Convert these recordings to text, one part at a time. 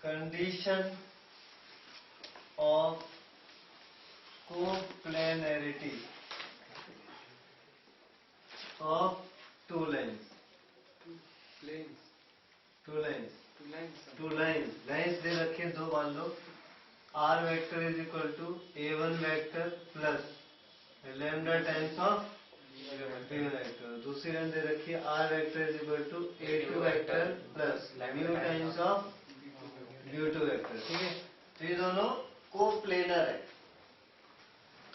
condition of coplanarity of two lines. Lines दे रखे दो, मान लो r vector is equal to a1 vector plus lambda times of b1 vector. दूसरी line दे रखी है r vector is equal to a2 vector plus mu times of b2 vector. ठीक है, तो ये दोनों कोप्लेनर है।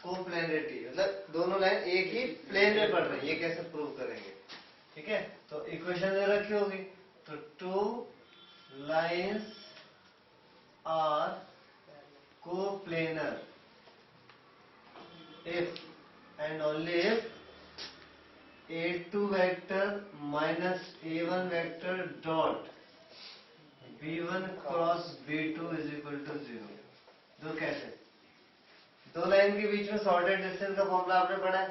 कोप्लेनरिटी मतलब दोनों लाइन एक ही प्लेन में पड़ रही है, ये कैसे प्रूव करेंगे? ठीक है, तो इक्वेशन दे रखी होगी, तो two lines are coplanar if and only if a2 vector minus a1 vector dot b1 cross b2 is equal to 0। दो कैसे? दो लाइन के बीच में शॉर्टेड डिस्टेंस का फॉर्मूला आपने पढ़ा है,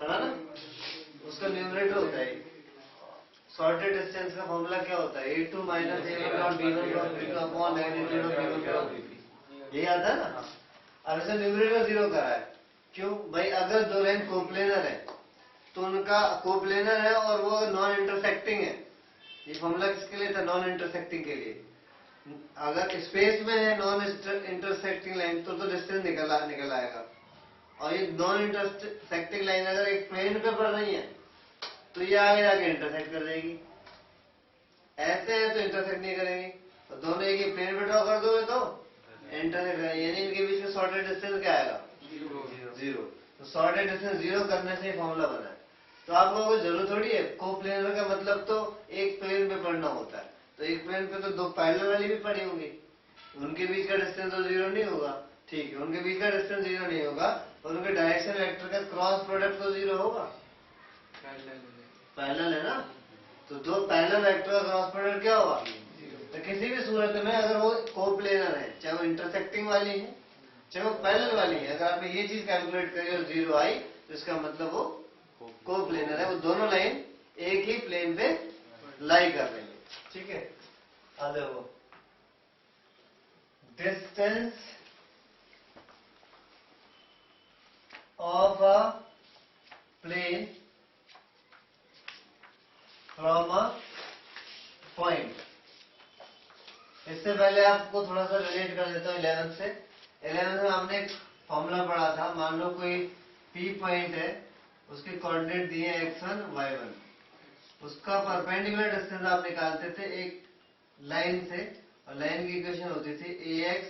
पढ़ा ना? उसका न्यूमरेटर होता है शॉर्टेड डिस्टेंस का फॉर्मूला क्या होता है? a2 minus a1 dot b1 cross b2 upon magnitude of b1 cross b2। यही आता है ना? अब इसे न्यूमरेटर 0 करा है, क्यों भाई? अगर दो लाइन कोप्लेनर है तो उनका कोप्लेनर है और वो नॉन इंटरसेक्टिंग है। ये फॉर्मूला किसके लिए था? नॉन इंटरसेक्टिंग के लिए। अगर स्पेस में है नॉन इंटरसेक्टिंग लाइन तो डिस्टेंस निकल आएगा, और ये नॉन इंटरसेक्टिंग लाइन अगर एक प्लेन पे पड़ रही है तो ये आगे जाके इंटरसेक्ट कर देगी। ऐसे है तो इंटरसेक्ट नहीं करेंगी, तो दोनों एक ही प्लेन पे ड्रॉ कर दोगे तो इंटरसेक्ट करेंगे, यानी इनके बीच में शॉर्टेड डिस्टेंस क्या आएगा? 0। तो शॉर्टेड डिस्टेंस 0 करने से फॉर्मूला बना है। तो आप लोगों को जरूरत थोड़ी है, कोप्लेनर का मतलब तो एक प्लेन पे पढ़ना होता है, तो एक प्लेन पे तो दो पैरेलल वाली भी पड़ी होंगी, उनके बीच का डिस्टेंस तो 0 नहीं होगा। ठीक है, उनके बीच का डिस्टेंस 0 नहीं होगा और उनके डायरेक्शन वेक्टर का क्रॉस प्रोडक्ट तो 0 होगा, पैरेलल है ना? तो दो पैरेलल वेक्टर का क्रॉस प्रोडक्ट क्या होगा? तो किसी भी सूरत में अगर वो कोप्लेनर है, चाहे वो इंटरसेक्टिंग वाली है चाहे वो पैरेलल वाली है, अगर आपने ये चीज कैलकुलेट करी और 0 आई तो इसका मतलब वो कोप्लेनर है, वो दोनों लाइन एक ही प्लेन पे लाई कर रही है। ठीक है, आ देखो distance of a plane from a point. इससे पहले आपको थोड़ा सा रिलेट कर देता हूँ 11th से। 11th में हमने एक फॉर्मूला पढ़ा था, मान लो कोई P पॉइंट है, उसके कोऑर्डिनेट दिए x1 y1, उसका परपेंडिकुलर डिस्टेंस आप निकालते थे एक लाइन से, और लाइन की इक्वेशन होती थी ax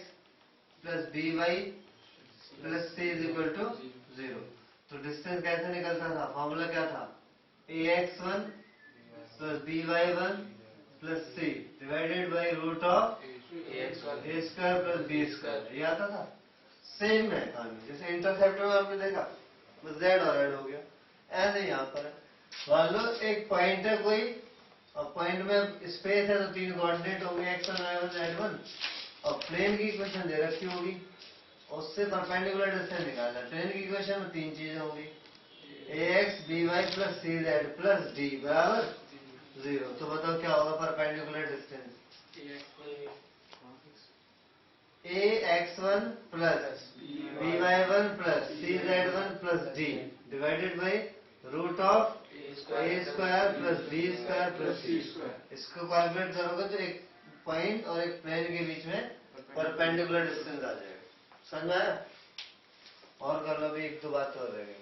plus by plus c is equal to 0। तो डिस्टेंस कैसे निकलता था? फॉर्मूला क्या था? ax1 plus by1 plus c divided by root of a square plus b square. ये आता था। सेम है कहानी, जैसे इंटरसेप्टर में आपने देखा बस z और ऐड हो गया, ऐसे यहाँ पर है। मान लो एक पॉइंट है कोई, और पॉइंट में स्पेस है तो 3 कोऑर्डिनेट होंगे x1 y1 z1, और प्लेन की इक्वेशन दे रखी होगी, उससे परपेंडिकुलर डिस्टेंस निकालना है। प्लेन की इक्वेशन में 3 चीजें होंगी, ax by plus cz plus d बराबर 0। तो बताओ क्या होगा perpendicular distance? ax1 plus by1 plus cz1 plus d divided by root of a square plus b square plus c square. इसको कैलकुलेट करोगे तो एक पॉइंट और एक प्लेन के बीच में परपेंडिकुलर डिस्टेंस आ जाएगा। समझ में आया? और कर लो, अभी 1-2 बात और रह गई।